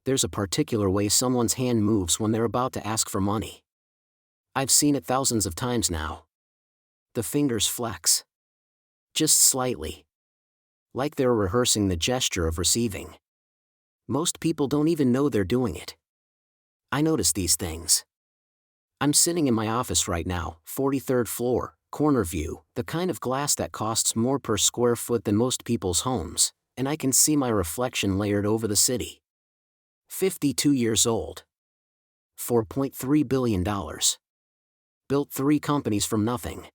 There's a particular way someone's hand moves when they're about to ask for money. I've seen it thousands of times now. The fingers flex. Just slightly. Like they're rehearsing the gesture of receiving. Most people don't even know they're doing it. I notice these things. I'm sitting in my office right now, 43rd floor, corner view, the kind of glass that costs more per square foot than most people's homes, and I can see my reflection layered over the city. 52 years old. $4.3 billion. Built 3 companies from nothing.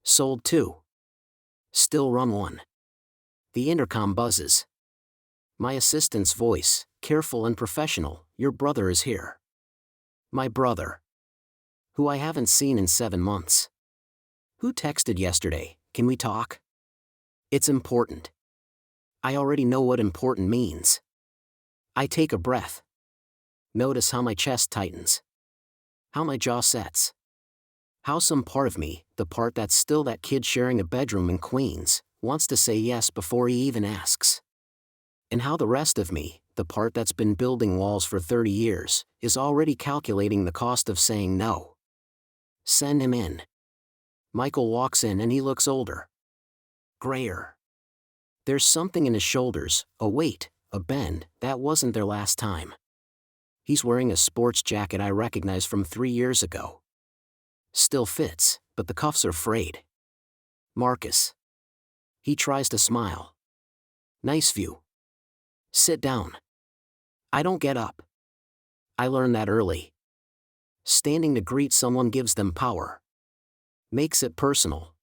Sold 2. Still run 1. The intercom buzzes. My assistant's voice, careful and professional, "Your brother is here." My brother. Who I haven't seen in 7 months. Who texted yesterday, "Can we talk?" It's important. I already know what important means. I take a breath. Notice how my chest tightens. How my jaw sets. How some part of me, the part that's still that kid sharing a bedroom in Queens, wants to say yes before he even asks. And how the rest of me, the part that's been building walls for 30 years, is already calculating the cost of saying no. Send him in. Michael walks in and he looks older. Grayer. There's something in his shoulders, a weight, a bend, that wasn't there last time. He's wearing a sports jacket I recognize from 3 years ago. Still fits, but the cuffs are frayed. Marcus. He tries to smile. Nice view. Sit down. I don't get up. I learned that early. Standing to greet someone gives them power. Makes it personal.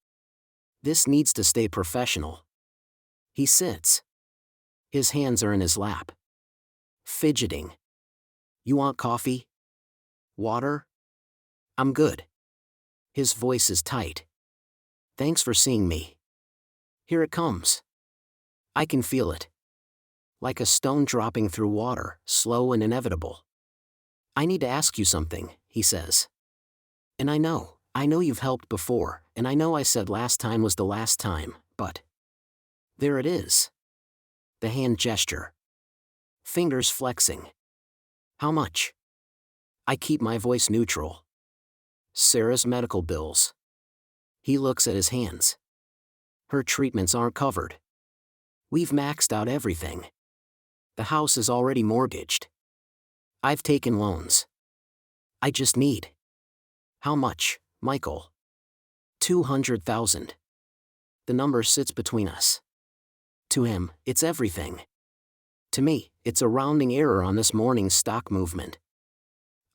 This needs to stay professional. He sits. His hands are in his lap. Fidgeting. You want coffee? Water? I'm good. His voice is tight. Thanks for seeing me. Here it comes. I can feel it. Like a stone dropping through water, slow and inevitable. I need to ask you something, he says. And I know you've helped before, and I know I said last time was the last time, but there it is. The hand gesture. Fingers flexing. How much? I keep my voice neutral. Sarah's medical bills. He looks at his hands. Her treatments aren't covered. We've maxed out everything. The house is already mortgaged. I've taken loans. I just need. How much, Michael? 200,000. The number sits between us. To him, it's everything. To me, it's a rounding error on this morning's stock movement.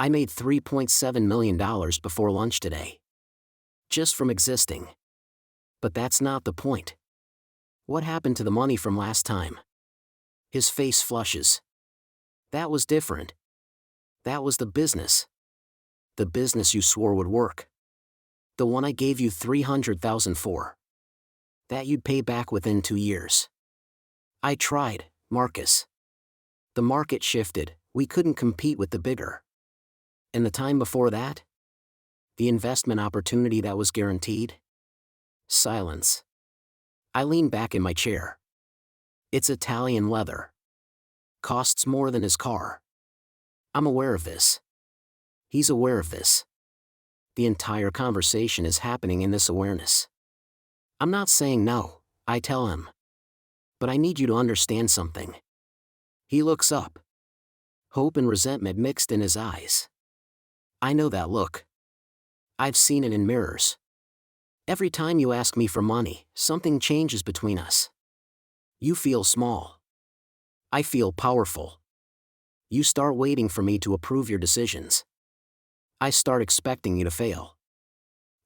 I made $3.7 million before lunch today. Just from existing. But that's not the point. What happened to the money from last time? His face flushes. That was different. That was the business. The business you swore would work. The one I gave you $300,000 for. That you'd pay back within 2 years. I tried, Marcus. The market shifted, we couldn't compete with the bigger. And the time before that? The investment opportunity that was guaranteed? Silence. I lean back in my chair. It's Italian leather. Costs more than his car. I'm aware of this. He's aware of this. The entire conversation is happening in this awareness. I'm not saying no, I tell him. But I need you to understand something. He looks up. Hope and resentment mixed in his eyes. I know that look. I've seen it in mirrors. Every time you ask me for money, something changes between us. You feel small. I feel powerful. You start waiting for me to approve your decisions. I start expecting you to fail.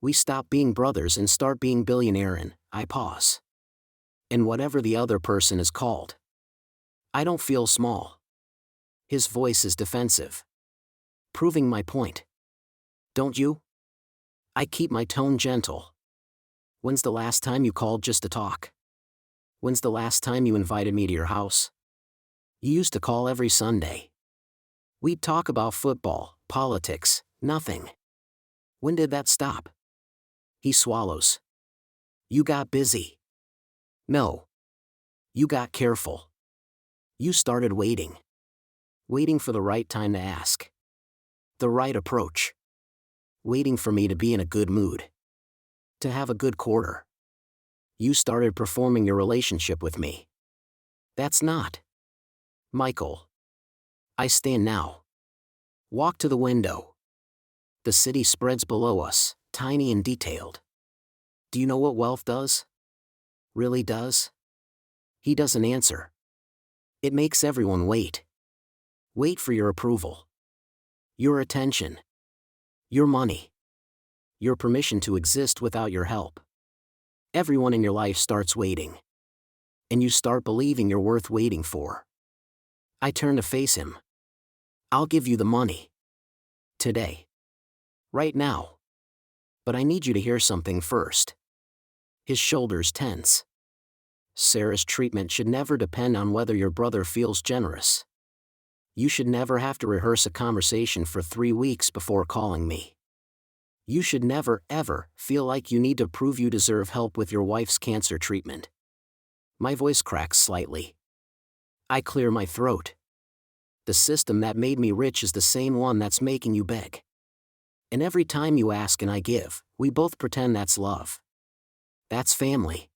We stop being brothers and start being billionaire and I pause. And whatever the other person is called. I don't feel small. His voice is defensive. Proving my point. Don't you? I keep my tone gentle. When's the last time you called just to talk? When's the last time you invited me to your house? You used to call every Sunday. We'd talk about football, politics, nothing. When did that stop? He swallows. You got busy. No. You got careful. You started waiting. waiting for the right time to ask. The right approach. Waiting for me to be in a good mood. To have a good quarter. You started performing your relationship with me. That's not. Michael. I stand now. Walk to the window. The city spreads below us, tiny and detailed. Do you know what wealth does? Really does? He doesn't answer. It makes everyone wait. Wait for your approval. Your attention. Your money. Your permission to exist without your help. Everyone in your life starts waiting. And you start believing you're worth waiting for. I turn to face him. I'll give you the money. Today. Right now. But I need you to hear something first. His shoulders tense. Sarah's treatment should never depend on whether your brother feels generous. You should never have to rehearse a conversation for 3 weeks before calling me. You should never, ever, feel like you need to prove you deserve help with your wife's cancer treatment. My voice cracks slightly. I clear my throat. The system that made me rich is the same one that's making you beg. And every time you ask and I give, we both pretend that's love. That's family.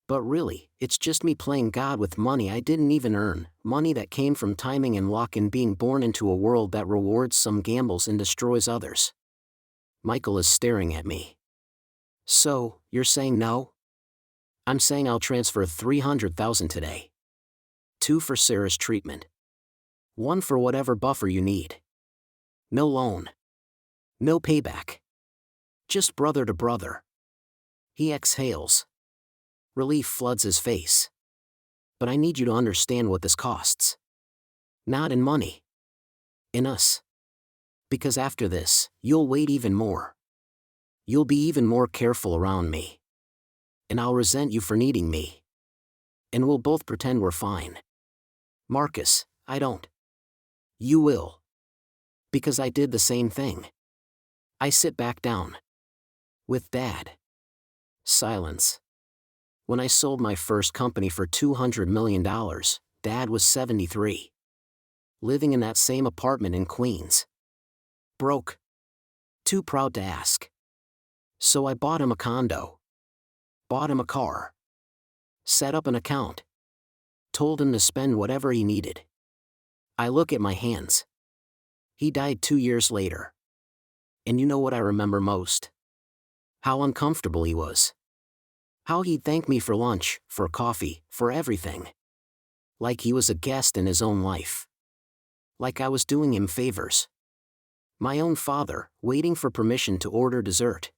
But really, it's just me playing God with money I didn't even earn, money that came from timing and luck and being born into a world that rewards some gambles and destroys others. Michael is staring at me. So, you're saying no? I'm saying I'll transfer $300,000 today. 2 for Sarah's treatment. 1 for whatever buffer you need. No loan. No payback. Just brother to brother. He exhales. Relief floods his face. But I need you to understand what this costs. Not in money. In us. Because after this, you'll wait even more. You'll be even more careful around me. And I'll resent you for needing me. And we'll both pretend we're fine. Marcus, I don't. You will. Because I did the same thing. I sit back down. With Dad. Silence. When I sold my first company for $200 million, Dad was 73. Living in that same apartment in Queens. Broke. Too proud to ask. So I bought him a condo. Bought him a car. Set up an account. Told him to spend whatever he needed. I look at my hands. He died 2 years later. And you know what I remember most? How uncomfortable he was. How he'd thank me for lunch, for coffee, for everything. Like he was a guest in his own life. Like I was doing him favors. My own father, waiting for permission to order dessert.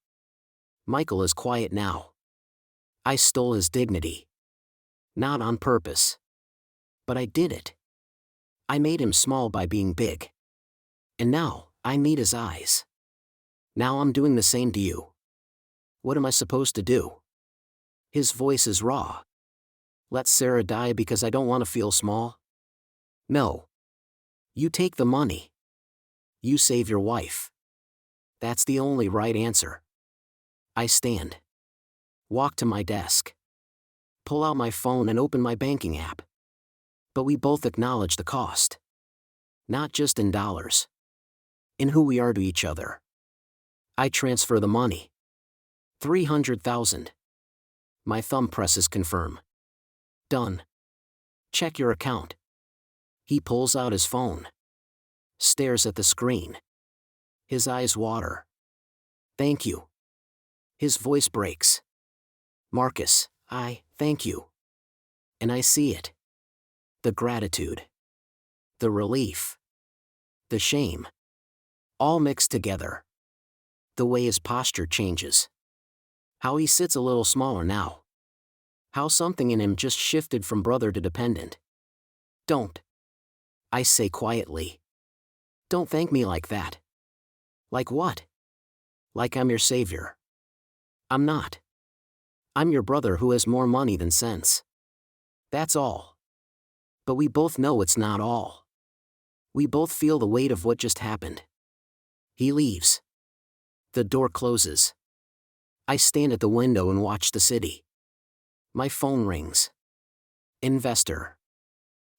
Michael is quiet now. I stole his dignity. Not on purpose. But I did it. I made him small by being big. And now, I meet his eyes. Now I'm doing the same to you. What am I supposed to do? His voice is raw. Let Sarah die because I don't want to feel small? No. You take the money. You save your wife. That's the only right answer. I stand. Walk to my desk. Pull out my phone and open my banking app. But we both acknowledge the cost. Not just in dollars. In who we are to each other. I transfer the money. $300,000. My thumb presses confirm. Done. Check your account. He pulls out his phone. Stares at the screen. His eyes water. Thank you. His voice breaks. Marcus, thank you. And I see it. The gratitude. The relief. The shame. All mixed together. The way his posture changes. How he sits a little smaller now. How something in him just shifted from brother to dependent. Don't. I say quietly. Don't thank me like that. Like what? Like I'm your savior. I'm not. I'm your brother who has more money than sense. That's all. But we both know it's not all. We both feel the weight of what just happened. He leaves. The door closes. I stand at the window and watch the city. My phone rings. Investor.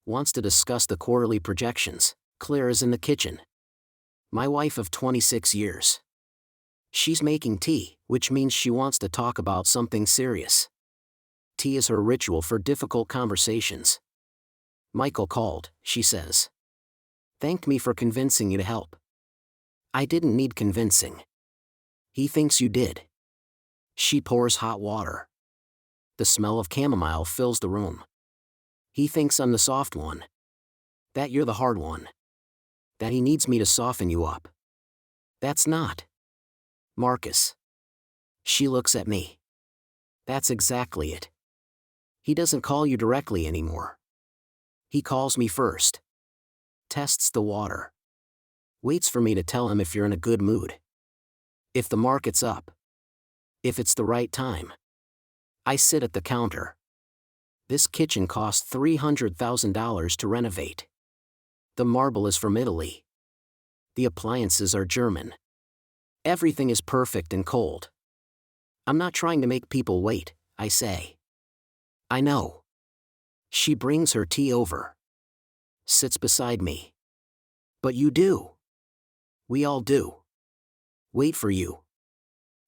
Wants to discuss the quarterly projections. Claire is in the kitchen. My wife of 26 years. She's making tea, which means she wants to talk about something serious. Tea is her ritual for difficult conversations. Michael called, she says. Thanked me for convincing you to help. I didn't need convincing. He thinks you did. She pours hot water. The smell of chamomile fills the room. He thinks I'm the soft one. That you're the hard one. That he needs me to soften you up. That's not. Marcus. She looks at me. That's exactly it. He doesn't call you directly anymore. He calls me first. Tests the water. Waits for me to tell him if you're in a good mood. If the market's up. If it's the right time. I sit at the counter. This kitchen cost $300,000 to renovate. The marble is from Italy. The appliances are German. Everything is perfect and cold. I'm not trying to make people wait, I say. I know. She brings her tea over. Sits beside me. But you do. We all do. Wait for you.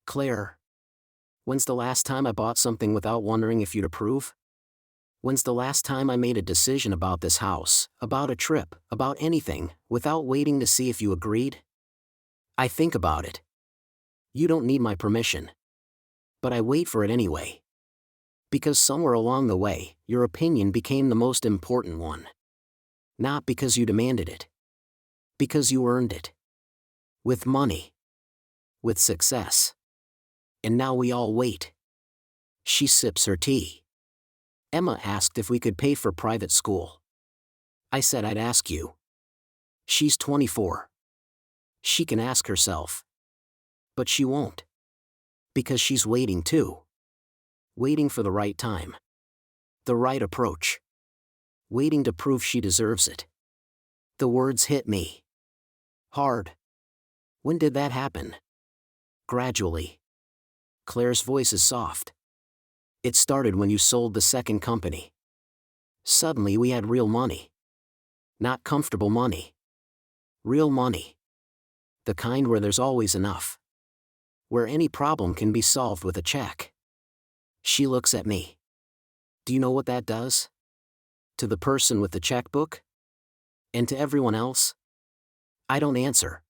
Claire. When's the last time I bought something without wondering if you'd approve? When's the last time I made a decision about this house, about a trip, about anything, without waiting to see if you agreed? I think about it. You don't need my permission. But I wait for it anyway. Because somewhere along the way, your opinion became the most important one. Not because you demanded it. Because you earned it. With money. With success. And now we all wait. She sips her tea. Emma asked if we could pay for private school. I said I'd ask you. She's 24. She can ask herself. But she won't. Because she's waiting too. Waiting for the right time. The right approach. Waiting to prove she deserves it. The words hit me. Hard. When did that happen? Gradually. Claire's voice is soft. It started when you sold the second company. Suddenly we had real money. Not comfortable money. Real money. The kind where there's always enough. Where any problem can be solved with a check. She looks at me. Do you know what that does? To the person with the checkbook? And to everyone else? I don't answer.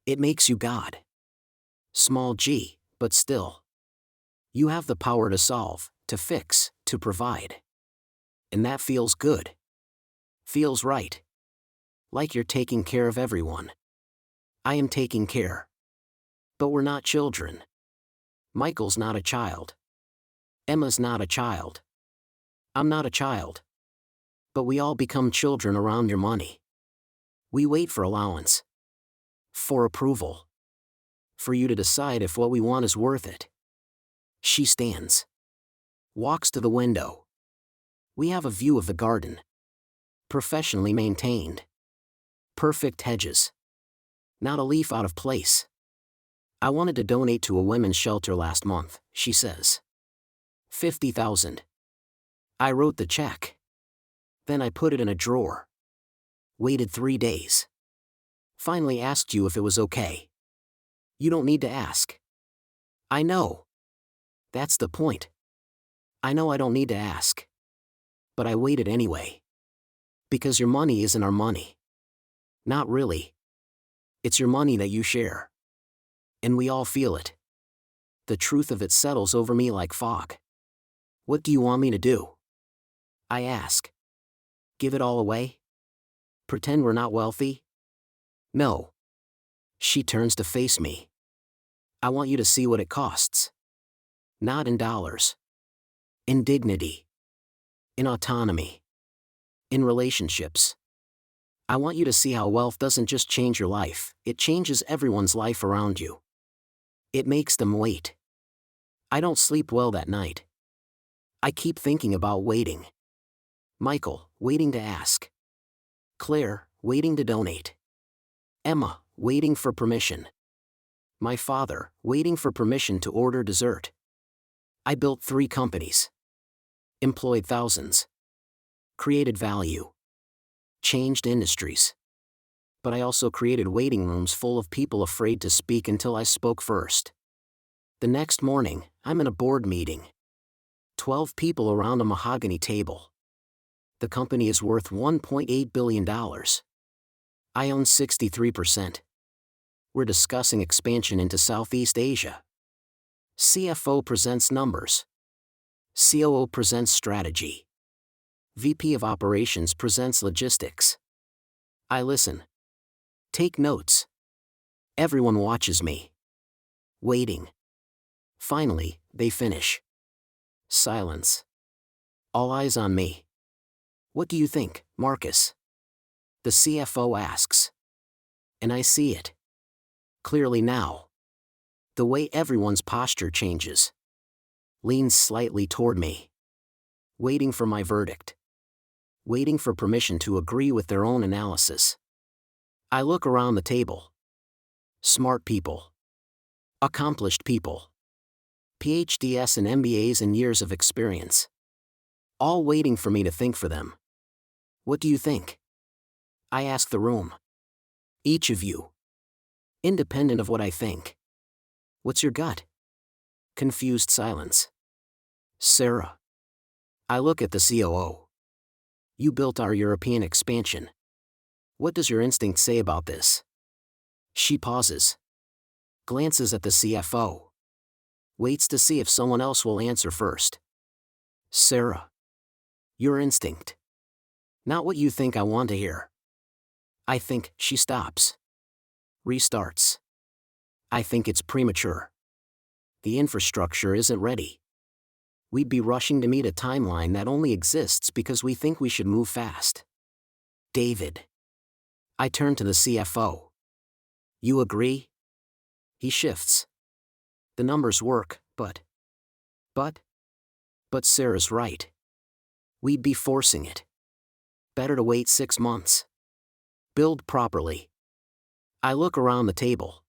It makes you God. Small g, but still. You have the power to solve, to fix, to provide. And that feels good. Feels right. Like you're taking care of everyone. I am taking care. But we're not children. Michael's not a child. Emma's not a child. I'm not a child. But we all become children around your money. We wait for allowance. For approval. For you to decide if what we want is worth it. She stands. Walks to the window. We have a view of the garden. Professionally maintained. Perfect hedges. Not a leaf out of place. I wanted to donate to a women's shelter last month, she says. 50,000. I wrote the check. Then I put it in a drawer. Waited 3 days. Finally asked you if it was okay. You don't need to ask. I know. That's the point. I know I don't need to ask. But I waited anyway. Because your money isn't our money. Not really. It's your money that you share. And we all feel it. The truth of it settles over me like fog. What do you want me to do? I ask. Give it all away? Pretend we're not wealthy? No. She turns to face me. I want you to see what it costs. Not in dollars. In dignity. In autonomy. In relationships. I want you to see how wealth doesn't just change your life, it changes everyone's life around you. It makes them wait. I don't sleep well that night. I keep thinking about waiting. Michael, waiting to ask. Claire, waiting to donate. Emma, waiting for permission. My father, waiting for permission to order dessert. I built 3 companies. Employed thousands. Created value. changed industries. But I also created waiting rooms full of people afraid to speak until I spoke first. The next morning, I'm in a board meeting. 12 people around a mahogany table. The company is worth $1.8 billion. I own 63%. We're discussing expansion into Southeast Asia. CFO presents numbers. COO presents strategy. VP of Operations presents logistics. I listen. Take notes. Everyone watches me. Waiting. Finally, they finish. Silence. All eyes on me. What do you think, Marcus? The CFO asks. And I see it. Clearly now. The way everyone's posture changes. Leans slightly toward me. Waiting for my verdict. Waiting for permission to agree with their own analysis. I look around the table. Smart people. Accomplished people. PhDs and MBAs and years of experience. All waiting for me to think for them. What do you think? I ask the room. Each of you. Independent of what I think. What's your gut? Confused silence. Sarah. I look at the COO. You built our European expansion. What does your instinct say about this? She pauses. Glances at the CFO. Waits to see if someone else will answer first. Sarah. Your instinct. Not what you think I want to hear. I think. She stops. Restarts. I think it's premature. The infrastructure isn't ready. We'd be rushing to meet a timeline that only exists because we think we should move fast. David. I turn to the CFO. You agree? He shifts. The numbers work, but Sarah's right. We'd be forcing it. Better to wait 6 months. Build properly. I look around the table.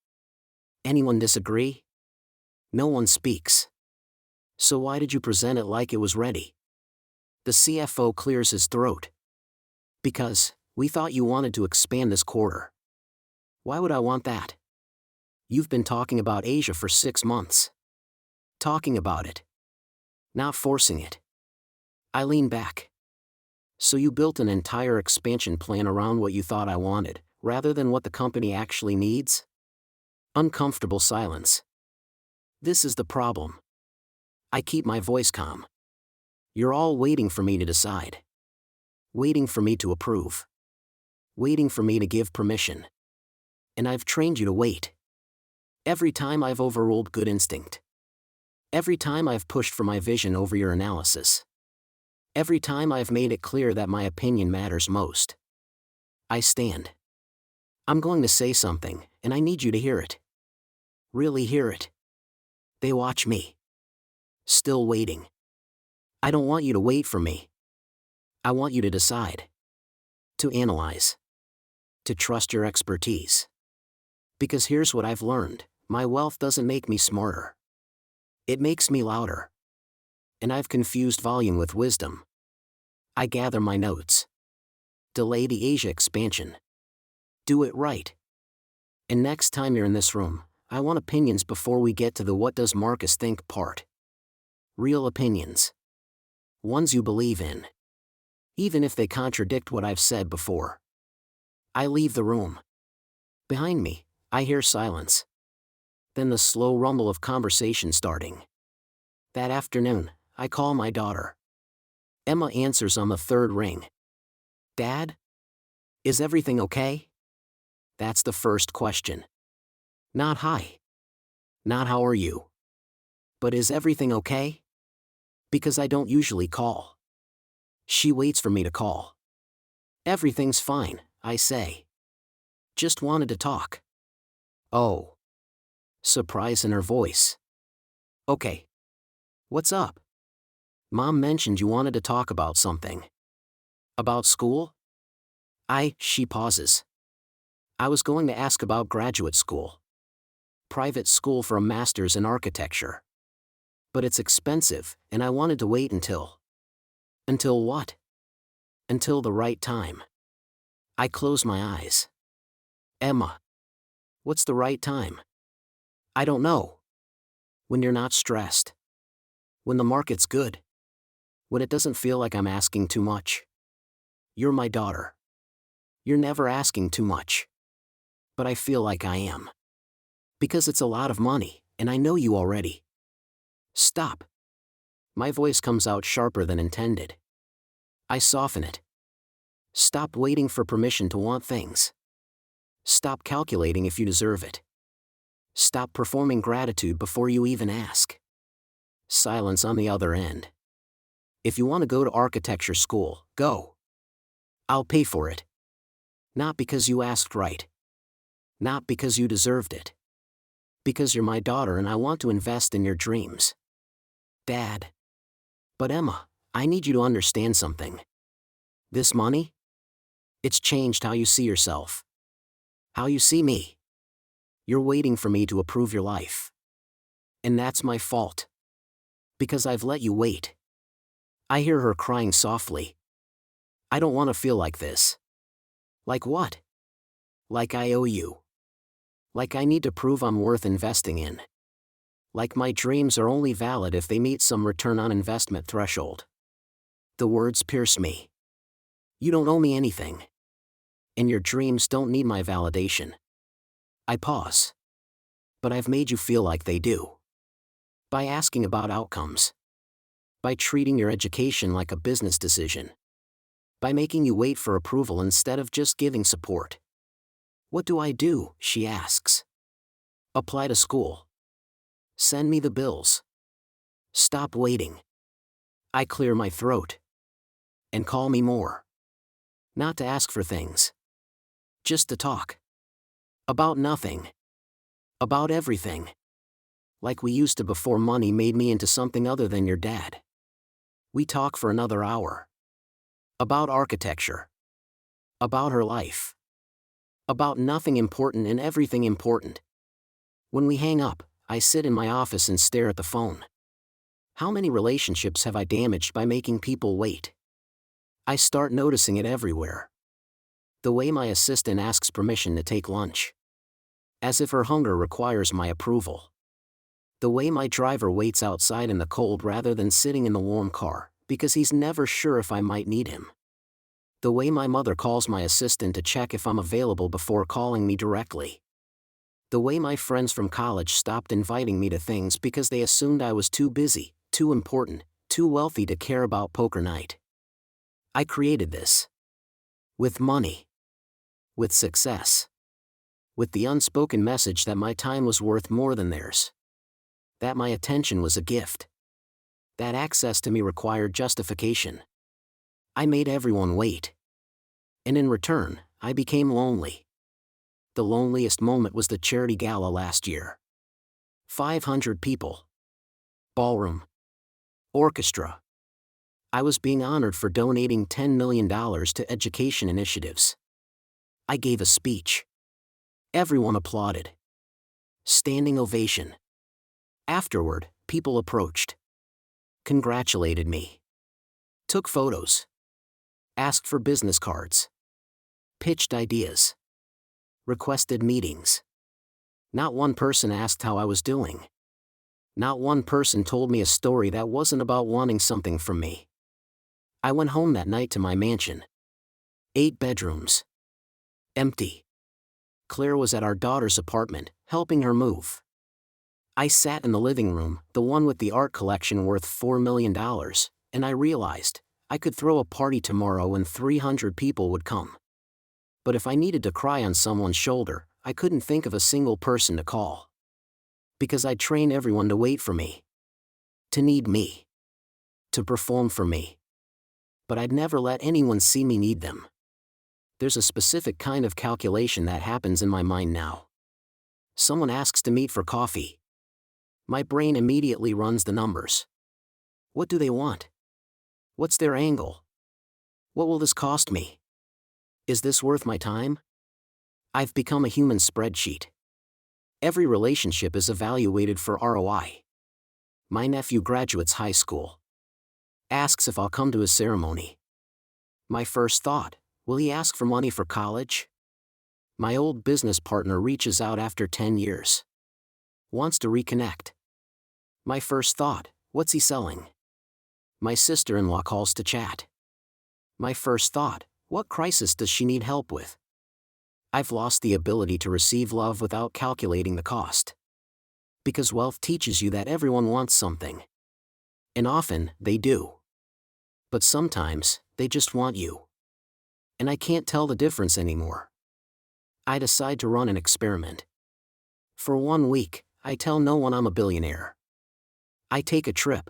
Anyone disagree? No one speaks. So why did you present it like it was ready? The CFO clears his throat. Because we thought you wanted to expand this quarter. Why would I want that? You've been talking about Asia for 6 months. Talking about it. Not forcing it. I lean back. So you built an entire expansion plan around what you thought I wanted, rather than what the company actually needs? Uncomfortable silence. This is the problem. I keep my voice calm. You're all waiting for me to decide. Waiting for me to approve. Waiting for me to give permission. And I've trained you to wait. Every time I've overruled good instinct. Every time I've pushed for my vision over your analysis. Every time I've made it clear that my opinion matters most. I stand. I'm going to say something, and I need you to hear it. Really hear it. They watch me. Still waiting. I don't want you to wait for me. I want you to decide. To analyze. To trust your expertise. Because here's what I've learned. My wealth doesn't make me smarter. It makes me louder. And I've confused volume with wisdom. I gather my notes. Delay the Asia expansion. Do it right. And next time you're in this room, I want opinions before we get to the what does Marcus think part. Real opinions. Ones you believe in. Even if they contradict what I've said before. I leave the room. Behind me, I hear silence. Then the slow rumble of conversation starting. That afternoon, I call my daughter. Emma answers on the third ring. Dad? Is everything okay? That's the first question. Not hi. Not how are you? But is everything okay? Because I don't usually call. She waits for me to call. Everything's fine, I say. Just wanted to talk. Oh. Surprise in her voice. Okay. What's up? Mom mentioned you wanted to talk about something. About school? She pauses. I was going to ask about graduate school. Private school for a master's in architecture. But it's expensive, and I wanted to wait until. Until what? Until the right time. I close my eyes. Emma. What's the right time? I don't know. When you're not stressed. When the market's good. When it doesn't feel like I'm asking too much. You're my daughter. You're never asking too much. But I feel like I am. Because it's a lot of money, and I know you already. Stop. My voice comes out sharper than intended. I soften it. Stop waiting for permission to want things. Stop calculating if you deserve it. Stop performing gratitude before you even ask. Silence on the other end. If you want to go to architecture school, go. I'll pay for it. Not because you asked right. Not because you deserved it. Because you're my daughter and I want to invest in your dreams. Dad. But Emma, I need you to understand something. This money? It's changed how you see yourself. How you see me. You're waiting for me to approve your life. And that's my fault. Because I've let you wait. I hear her crying softly. I don't want to feel like this. Like what? Like I owe you. Like I need to prove I'm worth investing in. Like my dreams are only valid if they meet some return on investment threshold. The words pierce me. You don't owe me anything. And your dreams don't need my validation. I pause. But I've made you feel like they do. By asking about outcomes. By treating your education like a business decision. By making you wait for approval instead of just giving support. What do I do? She asks. Apply to school. Send me the bills. Stop waiting. I clear my throat. And call me more. Not to ask for things. Just to talk. About nothing. About everything. Like we used to before money made me into something other than your dad. We talk for another hour. About architecture. About her life. About nothing important and everything important. When we hang up, I sit in my office and stare at the phone. How many relationships have I damaged by making people wait? I start noticing it everywhere. The way my assistant asks permission to take lunch. As if her hunger requires my approval. The way my driver waits outside in the cold rather than sitting in the warm car, because he's never sure if I might need him. The way my mother calls my assistant to check if I'm available before calling me directly. The way my friends from college stopped inviting me to things because they assumed I was too busy, too important, too wealthy to care about poker night. I created this. With money. With success. With the unspoken message that my time was worth more than theirs. That my attention was a gift. That access to me required justification. I made everyone wait. And in return, I became lonely. The loneliest moment was the charity gala last year. 500 people. Ballroom. Orchestra. I was being honored for donating $10 million to education initiatives. I gave a speech. Everyone applauded. Standing ovation. Afterward, people approached. Congratulated me. Took photos. Asked for business cards. Pitched ideas. Requested meetings. Not one person asked how I was doing. Not one person told me a story that wasn't about wanting something from me. I went home that night to my mansion. 8 bedrooms. Empty. Claire was at our daughter's apartment, helping her move. I sat in the living room, the one with the art collection worth $4 million, and I realized, I could throw a party tomorrow and 300 people would come. But if I needed to cry on someone's shoulder, I couldn't think of a single person to call. Because I'd train everyone to wait for me. To need me. To perform for me. But I'd never let anyone see me need them. There's a specific kind of calculation that happens in my mind now. Someone asks to meet for coffee. My brain immediately runs the numbers. What do they want? What's their angle? What will this cost me? Is this worth my time? I've become a human spreadsheet. Every relationship is evaluated for ROI. My nephew graduates high school. Asks if I'll come to his ceremony. My first thought, Will he ask for money for college? My old business partner reaches out after 10 years. Wants to reconnect. My first thought, what's he selling? My sister-in-law calls to chat. My first thought, what crisis does she need help with? I've lost the ability to receive love without calculating the cost. Because wealth teaches you that everyone wants something. And often, they do. But sometimes, they just want you. And I can't tell the difference anymore. I decide to run an experiment. For 1 week, I tell no one I'm a billionaire. I take a trip.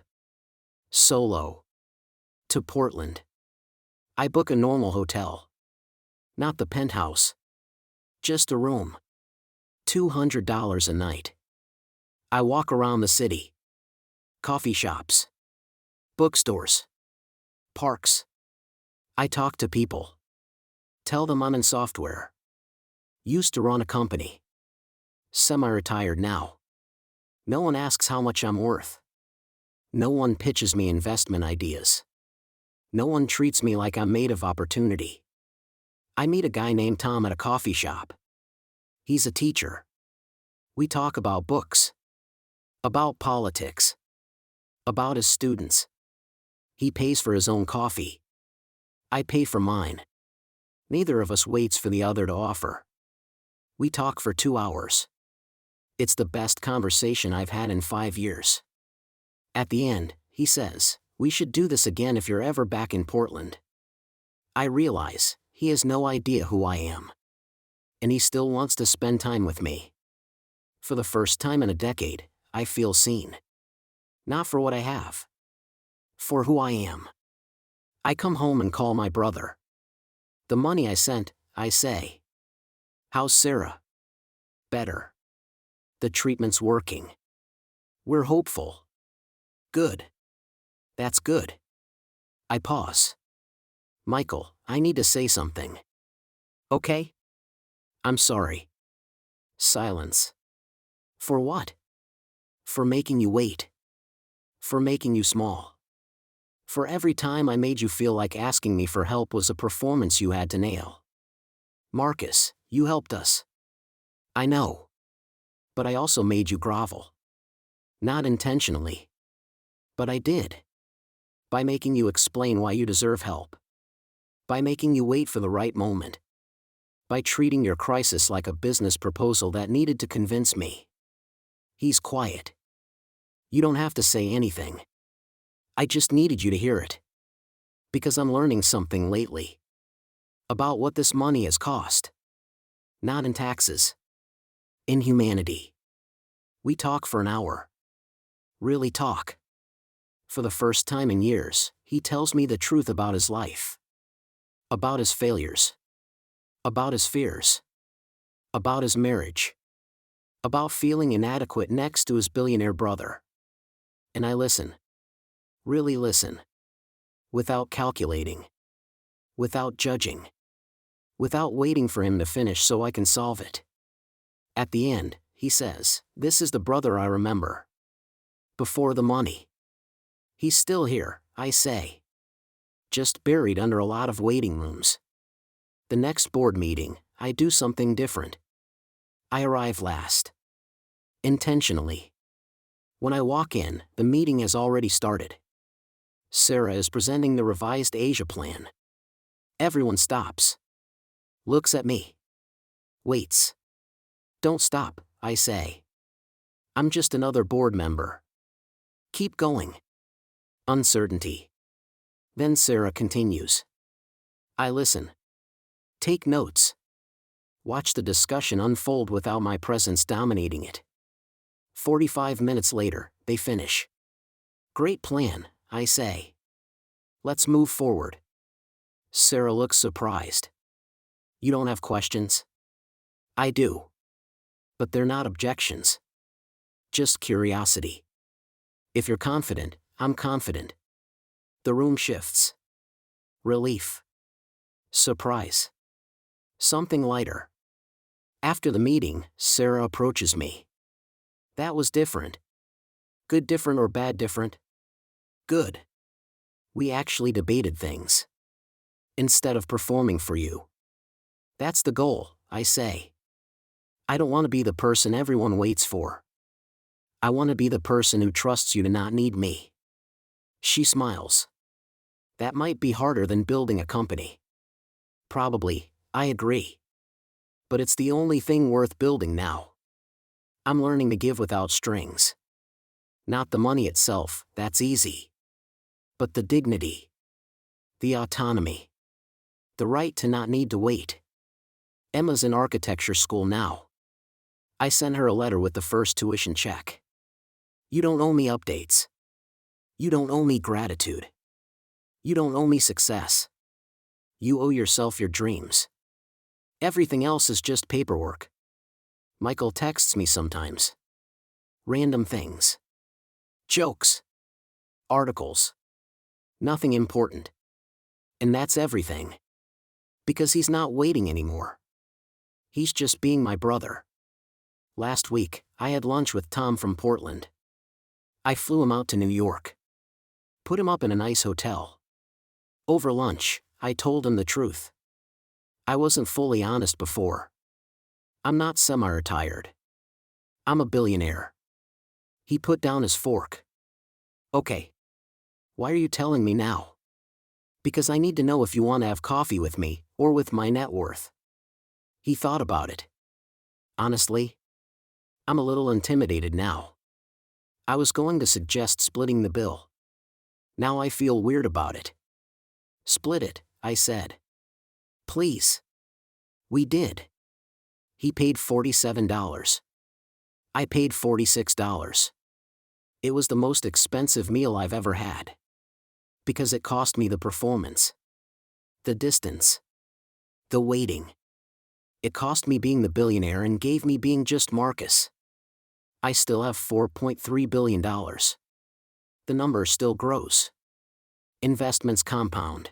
Solo. To Portland. I book a normal hotel. Not the penthouse. Just a room. $200 a night. I walk around the city. Coffee shops. Bookstores. Parks. I talk to people. Tell them I'm in software. Used to run a company. Semi-retired now. No one asks how much I'm worth. No one pitches me investment ideas. No one treats me like I'm made of opportunity. I meet a guy named Tom at a coffee shop. He's a teacher. We talk about books. About politics. About his students. He pays for his own coffee. I pay for mine. Neither of us waits for the other to offer. We talk for 2 hours. It's the best conversation I've had in 5 years. At the end, he says, we should do this again if you're ever back in Portland. I realize, he has no idea who I am. And he still wants to spend time with me. For the first time in a decade, I feel seen. Not for what I have. For who I am. I come home and call my brother. The money I sent, I say. How's Sarah? Better. The treatment's working. We're hopeful. Good. That's good. I pause. Michael, I need to say something. Okay? I'm sorry. Silence. For what? For making you wait. For making you small. For every time I made you feel like asking me for help was a performance you had to nail. Marcus, you helped us. I know. But I also made you grovel. Not intentionally. But I did. By making you explain why you deserve help. By making you wait for the right moment. By treating your crisis like a business proposal that needed to convince me. He's quiet. You don't have to say anything. I just needed you to hear it. Because I'm learning something lately. About what this money has cost. Not in taxes. In humanity. We talk for an hour. Really talk. For the first time in years, he tells me the truth about his life. About his failures. About his fears. About his marriage. About feeling inadequate next to his billionaire brother. And I listen. Really listen. Without calculating. Without judging. Without waiting for him to finish so I can solve it. At the end, he says, this is the brother I remember. Before the money. He's still here, I say. Just buried under a lot of waiting rooms. The next board meeting, I do something different. I arrive last. Intentionally. When I walk in, the meeting has already started. Sarah is presenting the revised Asia plan. Everyone stops. Looks at me. Waits. Don't stop, I say. I'm just another board member. Keep going. Uncertainty. Then Sarah continues. I listen. Take notes. Watch the discussion unfold without my presence dominating it. 45 minutes later, they finish. Great plan, I say. Let's move forward. Sarah looks surprised. You don't have questions? I do. But they're not objections. Just curiosity. If you're confident, I'm confident. The room shifts. Relief. Surprise. Something lighter. After the meeting, Sarah approaches me. That was different. Good different or bad different? Good. We actually debated things. instead of performing for you. That's the goal, I say. I don't want to be the person everyone waits for. I want to be the person who trusts you to not need me. She smiles. That might be harder than building a company. Probably, I agree. But it's the only thing worth building now. I'm learning to give without strings. Not the money itself, that's easy. But the dignity. The autonomy. The right to not need to wait. Emma's in architecture school now. I sent her a letter with the first tuition check. You don't owe me updates. You don't owe me gratitude. You don't owe me success. You owe yourself your dreams. Everything else is just paperwork. Michael texts me sometimes. Random things. Jokes. Articles. Nothing important. And that's everything. Because he's not waiting anymore. He's just being my brother. Last week, I had lunch with Tom from Portland. I flew him out to New York. Put him up in a nice hotel. Over lunch, I told him the truth. I wasn't fully honest before. I'm not semi-retired. I'm a billionaire. He put down his fork. Okay. Why are you telling me now? Because I need to know if you want to have coffee with me, or with my net worth. He thought about it. Honestly, I'm a little intimidated now. I was going to suggest splitting the bill. Now I feel weird about it. Split it, I said. Please. We did. He paid $47. I paid $46. It was the most expensive meal I've ever had. Because it cost me the performance. The distance. The waiting. It cost me being the billionaire and gave me being just Marcus. I still have $4.3 billion. The number still grows. Investments compound.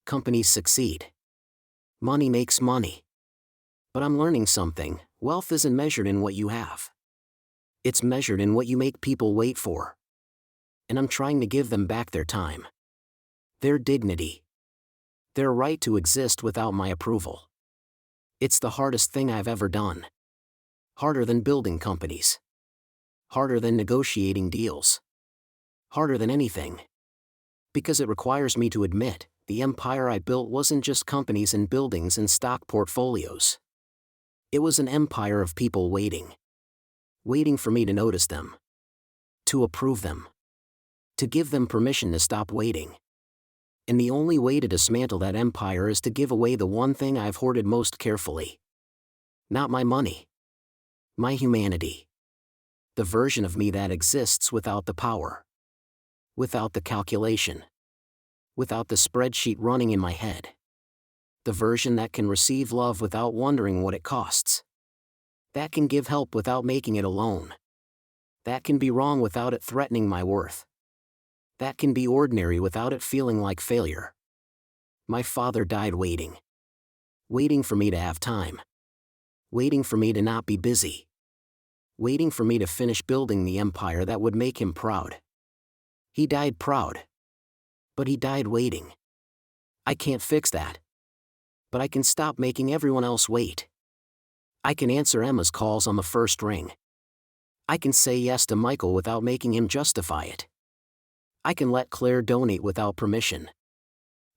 Companies succeed. Money makes money. But I'm learning something. Wealth isn't measured in what you have. It's measured in what you make people wait for. And I'm trying to give them back their time. Their dignity. Their right to exist without my approval. It's the hardest thing I've ever done. Harder than building companies. Harder than negotiating deals. Harder than anything. Because it requires me to admit, the empire I built wasn't just companies and buildings and stock portfolios. It was an empire of people waiting. Waiting for me to notice them. To approve them. To give them permission to stop waiting. And the only way to dismantle that empire is to give away the one thing I've hoarded most carefully. Not my money. My humanity. The version of me that exists without the power. Without the calculation. Without the spreadsheet running in my head. The version that can receive love without wondering what it costs. That can give help without making it alone. That can be wrong without it threatening my worth. That can be ordinary without it feeling like failure. My father died waiting. Waiting for me to have time. Waiting for me to not be busy. Waiting for me to finish building the empire that would make him proud. He died proud. But he died waiting. I can't fix that. But I can stop making everyone else wait. I can answer Emma's calls on the first ring. I can say yes to Michael without making him justify it. I can let Claire donate without permission.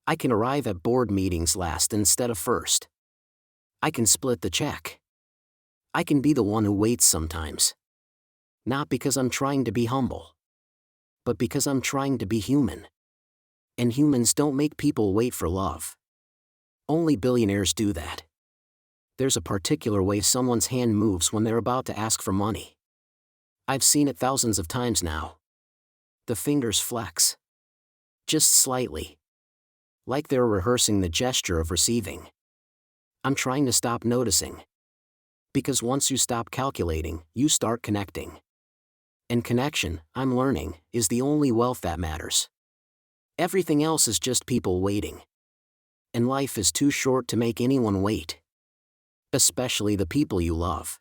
I can arrive at board meetings last instead of first. I can split the check. I can be the one who waits sometimes. Not because I'm trying to be humble. But because I'm trying to be human. And humans don't make people wait for love. Only billionaires do that. There's a particular way someone's hand moves when they're about to ask for money. I've seen it thousands of times now. The fingers flex. Just slightly. Like they're rehearsing the gesture of receiving. I'm trying to stop noticing. Because once you stop calculating, you start connecting. And connection, I'm learning, is the only wealth that matters. Everything else is just people waiting. And life is too short to make anyone wait. Especially the people you love.